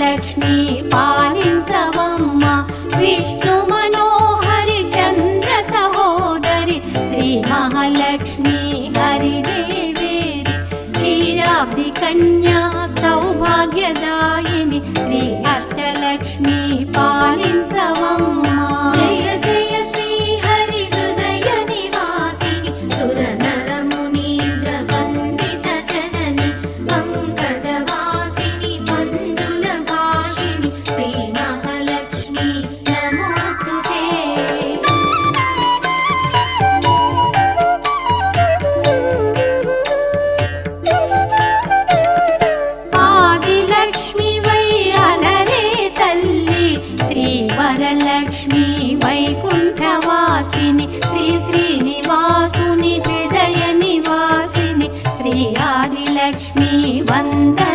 మహాలక్ష్మి పాలించవమ్మ విష్ణు మనోహరి చంద్ర సహోదరి శ్రీ మహాలక్ష్మి హరిదేవేరి క్షీరాబ్ది కన్యా సౌభాగ్యదాయిని శ్రీ అష్టలక్ష్మి పాలించవమ్మ జయ జయ శ్రీ హరి హృదయ నివాసిని సుర నర మునీంద్ర వందిత జనని పంకజవాసిని మంజుల భాషిని శ్రీ మహాలక్ష్మి నమోస్తుతే ఆదిలక్ష్మి వైరాలరే తల్లి శ్రీ వరలక్ష్మి వైకుంఠవాసిని శ్రీ శ్రీనివాసుని హృదయ నివాసిని శ్రీ ఆదిలక్ష్మి వందన